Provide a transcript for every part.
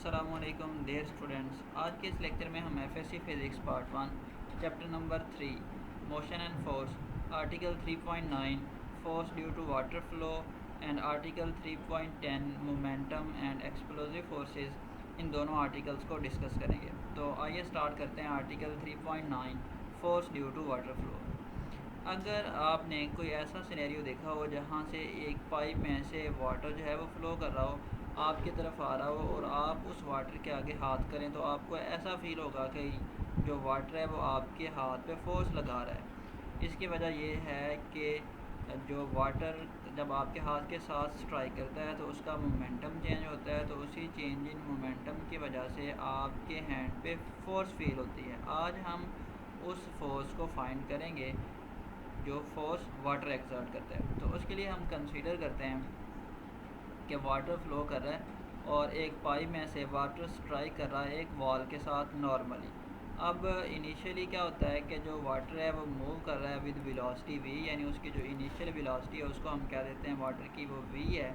अस्सलामुअलैकुम dear students. आज के इस लेक्चर में हम FSC physics part 1 chapter number 3 motion and force, article 3.9 force due to water flow and article 3.10 momentum and explosive forces, इन दोनों आर्टिकल्स को डिस्कस करेंगे। तो आइए स्टार्ट करते हैं article 3.9 force due to water flow. अगर आपने कोई ऐसा सिनेरियो देखा हो जहाँ से एक पाइप में से वाटर जो है वो फ़्लो कर रहा हो, आपकी तरफ आ रहा हो और आप उस वाटर के आगे हाथ करें तो आपको ऐसा फ़ील होगा कि जो वाटर है वो आपके हाथ पे फोर्स लगा रहा है। इसकी वजह ये है कि जो वाटर जब आपके हाथ के साथ स्ट्राइक करता है तो उसका मोमेंटम चेंज होता है, तो उसी चेंज इन मोमेंटम की वजह से आपके हैंड पे फोर्स फील होती है। आज हम उस फोर्स को फाइंड करेंगे जो फोर्स वाटर एक्सर्ट करता है। तो उसके लिए हम कंसीडर करते हैं कि वाटर फ्लो कर रहा है और एक पाइप में से वाटर स्ट्राइक कर रहा है एक वॉल के साथ नॉर्मली। अब इनिशियली क्या होता है कि जो वाटर है वो मूव कर रहा है विद वेलोसिटी v, यानी उसकी जो इनिशियल वेलोसिटी है उसको हम कह देते हैं वाटर की वो v है।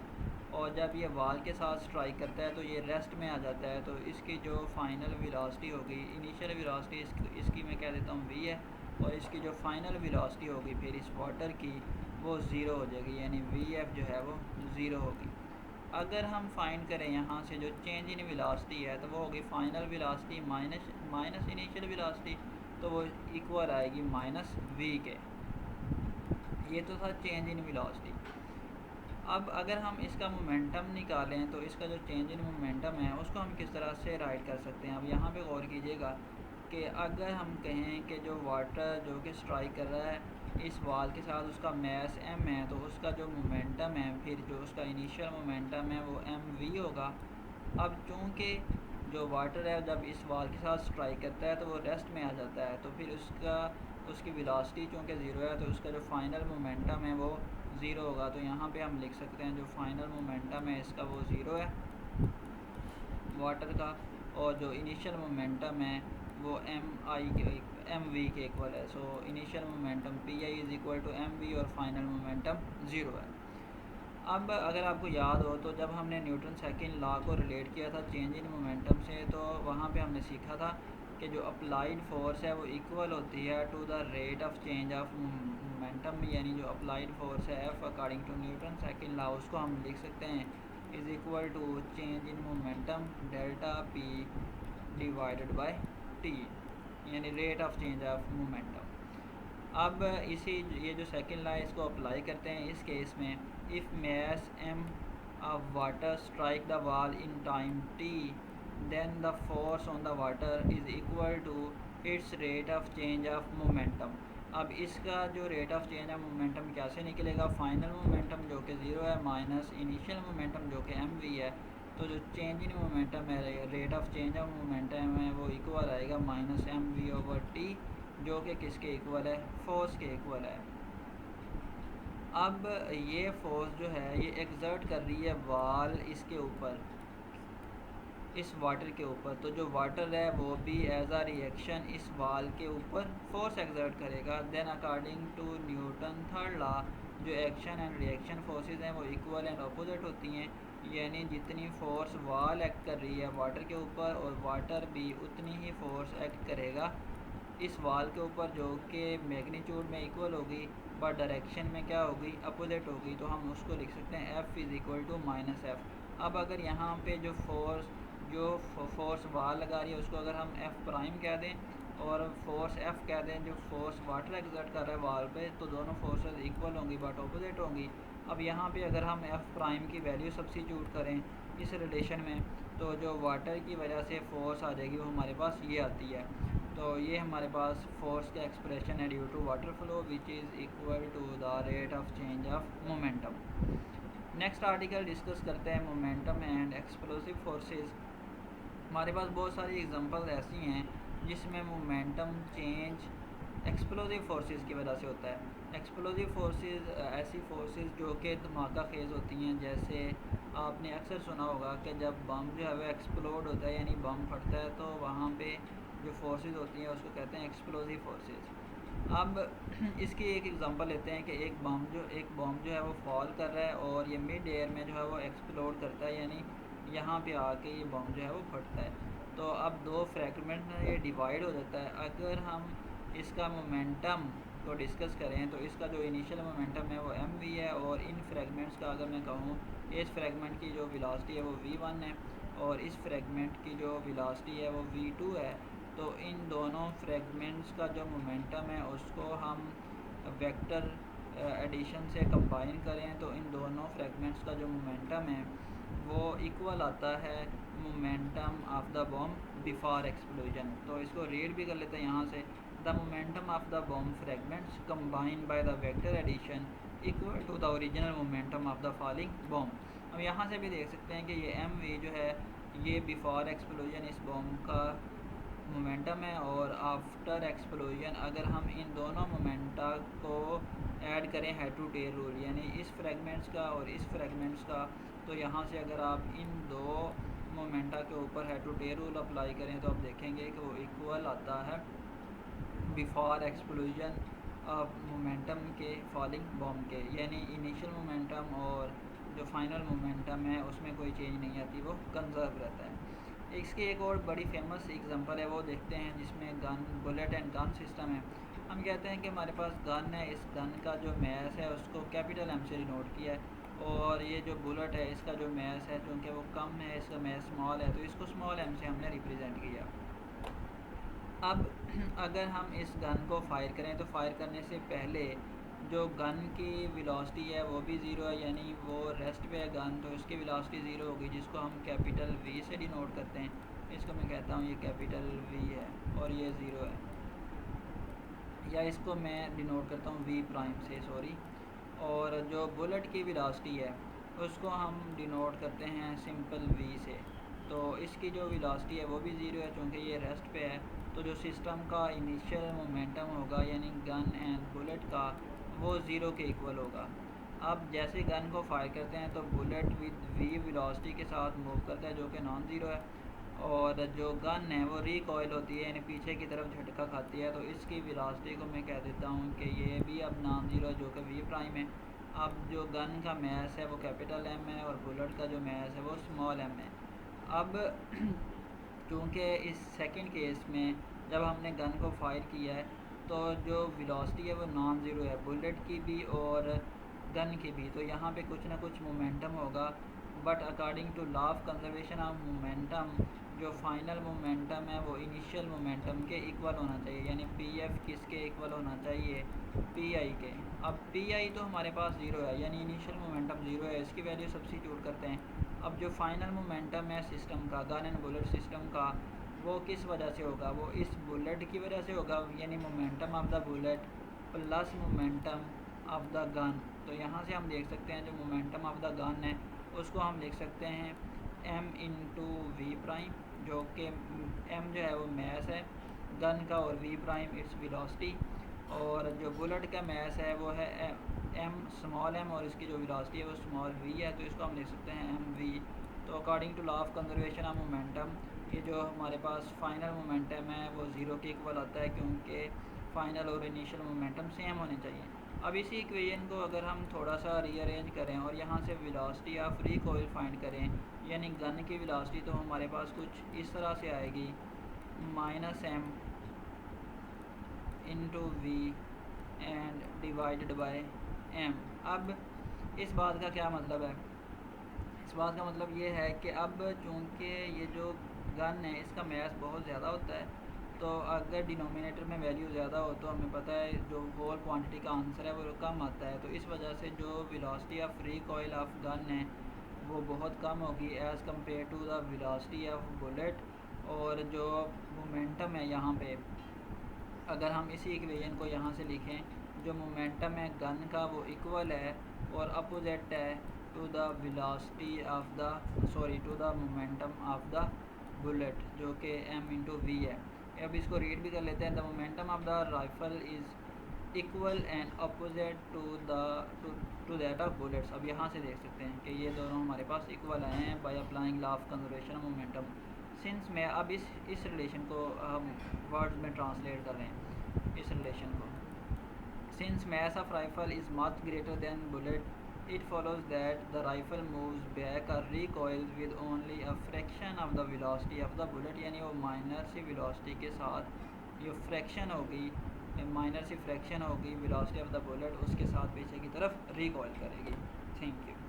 और जब ये वॉल के साथ स्ट्राइक करता है तो ये रेस्ट में आ जाता है, तो इसकी जो फाइनल वेलोसिटी होगी, इनिशियल वेलोसिटी इसकी मैं कह देता हूँ v है, और इसकी जो फाइनल वेलोसिटी होगी फिर इस वाटर की वो ज़ीरो हो जाएगी, यानी vf जो है वो ज़ीरो होगी। अगर हम फाइंड करें यहाँ से जो चेंज इन वेलोसिटी है तो वो होगी final velocity minus initial velocity, तो वो इक्वल आएगी माइनस v के। ये तो था चेंज इन वेलोसिटी। अब अगर हम इसका मोमेंटम निकालें तो इसका जो चेंज इन मोमेंटम है उसको हम किस तरह से राइट कर सकते हैं। अब यहाँ पे गौर कीजिएगा कि अगर हम कहें कि जो वाटर जो कि स्ट्राइक कर रहा है इस वॉल के साथ उसका मैस m है, तो उसका जो मोमेंटम है फिर जो उसका इनिशियल मोमेंटम है वो mv होगा। अब चूँकि जो वाटर है जब इस वॉल के साथ स्ट्राइक करता है तो वो रेस्ट में आ जाता है, तो फिर उसकी वेलोसिटी चूँकि ज़ीरो है तो उसका जो फाइनल मोमेंटम है वो ज़ीरो होगा। तो यहाँ पे हम लिख सकते हैं जो फाइनल मोमेंटम है इसका वो ज़ीरो है वाटर का, और जो इनिशियल मोमेंटम है वो एम वी के इक्वल है। So initial momentum P I is equal to M V और फाइनल मोमेंटम ज़ीरो है। अब अगर आपको याद हो तो जब हमने न्यूटन सेकंड लॉ को रिलेट किया था चेंज इन मोमेंटम से, तो वहाँ पे हमने सीखा था कि जो अप्लाइड फोर्स है वो इक्वल होती है to the rate of change of momentum, यानी जो अप्लाइड फोर्स है F according to Newton second law उसको हम लिख सकते हैं is equal to change in momentum delta P divided by T, यानी rate of change of momentum. अब ये जो सेकंड लॉ इसको अप्लाई करते हैं इस केस में, if mass m of water strike the wall in time t, then the force on the water is equal to its rate of change of momentum। अब इसका जो rate of change of momentum कैसे निकलेगा, final momentum जो कि zero है minus initial momentum जो कि एम वी है, तो जो चेंज इन मोमेंटम है rate of change of momentum है वो इक्वल आएगा minus M V over T, जो कि किसके इक्वल है, फोर्स के इक्वल है। अब ये फोर्स जो है ये एक्सर्ट कर रही है वॉल इसके ऊपर, इस वाटर के ऊपर, तो जो वाटर है वो भी एज आ रिएक्शन इस वॉल के ऊपर फोर्स एक्सर्ट करेगा। Then according to Newton third law जो एक्शन एंड रिएक्शन फोर्सेस हैं वो इक्वल एंड अपोजिट होती हैं, यानी जितनी फोर्स वॉल एक्ट कर रही है वाटर के ऊपर और वाटर भी उतनी ही फोर्स एक्ट करेगा इस वॉल के ऊपर, जो कि मैग्नीट्यूड में इक्वल होगी बट डायरेक्शन में क्या होगी, अपोजिट होगी। तो हम उसको लिख सकते हैं F is equal to minus F. अब अगर यहाँ पे जो फोर्स वॉल लगा रही है उसको अगर हम F प्राइम कह दें और फोर्स F कह दें जो फोर्स वाटर एक्सर्ट कर रहा है वॉल पे, तो दोनों फोर्सेस इक्वल होंगी बट अपोजिट होंगी। अब यहाँ पे अगर हम F प्राइम की वैल्यू सब्स्टिट्यूट करें इस रिलेशन में, तो जो वाटर की वजह से फोर्स आ जाएगी वो हमारे पास ये आती है। तो ये हमारे पास फोर्स का एक्सप्रेशन है due to water flow which is equal to the rate of change of momentum. Next article discuss करते हैं मोमेंटम एंड एक्सप्लोसिव फोर्सेस। हमारे पास बहुत सारी एग्जांपल्स ऐसी हैं जिसमें मोमेंटम चेंज एक्सप्लोसिव फोर्सेस की वजह से होता है। एक्सप्लोसिव फोर्सेस ऐसी फोर्सेस जो कि धमाका खेज़ होती हैं, जैसे आपने अक्सर सुना होगा कि जब बम जो है वो एक्सप्लोड होता है यानी बम फटता है, तो वहाँ पे जो फोर्सेस होती हैं उसको कहते हैं एक्सप्लोसिव फोर्सेस। अब इसकी एक एग्जांपल लेते हैं कि एक बम जो है वो फॉल कर रहा है और ये मिड एयर में जो है वो एक्सप्लोड करता है, यानी यहाँ पे आके ये बम जो है वो फटता है। तो अब दो फ्रैगमेंट में ये डिवाइड हो जाता है। अगर हम इसका मोमेंटम को डिस्कस करें तो इसका जो इनिशियल मोमेंटम है वो mv है, और इन फ्रैगमेंट्स का अगर मैं कहूँ, इस फ्रैगमेंट की जो वेलोसिटी है वो v1 है और इस फ्रैगमेंट की जो वेलोसिटी है वो v2 है। तो इन दोनों फ्रैगमेंट्स का जो मोमेंटम है उसको हम वेक्टर एडिशन से कंबाइन करें तो इन दोनों फ्रैगमेंट्स का जो मोमेंटम है वो इक्वल आता है momentum of the bomb before explosion. तो इसको रीड भी कर लेते हैं यहाँ से, the momentum of the bomb fragments combined by the vector addition equal to the original momentum of the falling bomb. हम यहाँ से भी देख सकते हैं कि ये एम वी जो है ये बिफोर एक्सप्लोजन इस बॉम्ब का मोमेंटम है, और आफ्टर एक्सप्लोजन अगर हम इन दोनों मोमेंटा को ऐड करें हेड टू टेल रूल, यानी इस फ्रैगमेंट्स का और इस फ्रैगमेंट्स का, तो यहाँ से अगर आप इन दो मोमेंटा के ऊपर head to tail rule apply करें तो आप देखेंगे कि वो इक्वल आता है बिफोर एक्सप्लोजन मोमेंटम के फॉलिंग बॉम्ब के, यानी इनिशियल मोमेंटम और जो फाइनल मोमेंटम है उसमें कोई चेंज नहीं आती, वो कंजर्व रहता है। इसकी एक और बड़ी फेमस एग्जांपल है वो देखते हैं जिसमें gun bullet and gun system है। हम कहते हैं कि हमारे पास गन है, इस गन का जो मैस है उसको कैपिटल एम से डिनोट किया है, और ये जो बुलेट है इसका जो मैस है क्योंकि वो कम है, इसका मैस स्मॉल है, तो इसको स्मॉल एम से हमने रिप्रेजेंट किया। अब अगर हम इस गन को फायर करें तो फायर करने से पहले जो गन की वेलोसिटी है वो भी ज़ीरो है, यानी वो रेस्ट पे है गन, तो इसकी वेलोसिटी ज़ीरो होगी जिसको हम कैपिटल वी से डिनोट करते हैं। इसको मैं कहता हूँ ये कैपिटल वी है और ये ज़ीरो है, या इसको मैं डिनोट करता हूँ वी प्राइम से, सॉरी। और जो बुलेट की वेलोसिटी है उसको हम डिनोट करते हैं सिंपल वी से। तो इसकी जो वेलोसिटी है वो भी ज़ीरो है क्योंकि ये रेस्ट पे है। तो जो सिस्टम का इनिशियल मोमेंटम होगा यानी गन एंड बुलेट का, वो ज़ीरो के इक्वल होगा। अब जैसे गन को फायर करते हैं तो बुलेट विद वी वेलोसिटी के साथ मूव करता है जो कि नॉन ज़ीरो है, और जो गन है वो रिकॉयल होती है यानी पीछे की तरफ झटका खाती है, तो इसकी वेलोसिटी को मैं कह देता हूँ कि ये भी अब नॉन ज़ीरो है जो कि वी प्राइम है। अब जो गन का मैस है वो कैपिटल एम है और बुलेट का जो मैस है वो स्मॉल एम है। अब क्योंकि इस सेकंड केस में जब हमने गन को फायर किया है तो जो वेलोसिटी है वो नॉन ज़ीरो है बुलेट की भी और गन की भी, तो यहाँ पे कुछ ना कुछ मोमेंटम होगा, but according to law of conservation of momentum जो फाइनल मोमेंटम है वो इनिशियल मोमेंटम के इक्वल होना चाहिए, यानी पी एफ किसके इक्वल होना चाहिए, पी आई के। अब पी आई तो हमारे पास ज़ीरो है यानी इनिशियल मोमेंटम ज़ीरो है, इसकी वैल्यू सब्स्टिट्यूट करते हैं। अब जो फाइनल मोमेंटम है सिस्टम का, गन एंड बुलेट सिस्टम का, वो किस वजह से होगा, वो इस बुलेट की वजह से होगा, यानी momentum of the bullet plus momentum of the gun. तो यहाँ से हम देख सकते हैं जो मोमेंटम ऑफ द गन है उसको हम लिख सकते हैं m इंटू वी प्राइम, जो कि m जो है वो मैस है गन का और v प्राइम इट्स वेलोसिटी, और जो बुलेट का मैस है वो है m स्मॉल m और इसकी जो वेलोसिटी है वो स्मॉल v है, तो इसको हम लिख सकते हैं mv। तो according to law of conservation of momentum ये जो हमारे पास फाइनल मोमेंटम है वो ज़ीरो के इक्वल आता है क्योंकि फ़ाइनल और इनिशियल मोमेंटम सेम होने चाहिए। अब इसी इक्वेशन को अगर हम थोड़ा सा रीअरेंज करें और यहाँ से वेलोसिटी ऑफ रिकॉइल फाइंड करें, यानी गन की वेलोसिटी, तो हमारे पास कुछ इस तरह से आएगी -m into V and divided by m। अब इस बात का क्या मतलब है, इस बात का मतलब ये है कि अब चूँकि ये जो गन है इसका मैस बहुत ज़्यादा होता है, तो अगर डिनोमिनेटर में वैल्यू ज़्यादा हो तो हमें पता है जो होल क्वांटिटी का आंसर है वो कम आता है, तो इस वजह से जो velocity of recoil of gun है वो बहुत कम होगी as compare to the velocity of bullet. और जो मोमेंटम है यहाँ पे अगर हम इसी इक्वेशन को यहाँ से लिखें, जो मोमेंटम है गन का वो इक्वल है और अपोजिट है to the velocity of the to the momentum of the bullet जो कि m इंटू वी है। अब इसको रीड भी कर लेते हैं, the momentum of the rifle is equal and opposite to that of bullets. अब यहाँ से देख सकते हैं कि ये दोनों हमारे पास इक्वल आए हैं by applying law of conservation of momentum. Since मैं अब इस रिलेशन को हम वर्ड्स में ट्रांसलेट कर रहे हैं इस रिलेशन को। Since mass of rifle is much greater than bullet it follows that the rifle moves back or recoils with only a fraction of the velocity of the bullet, यानी वो minor सी velocity के साथ ये fraction होगी, minor सी fraction होगी velocity of the bullet, उसके साथ पीछे की तरफ रिकॉयल करेगी। Thank you.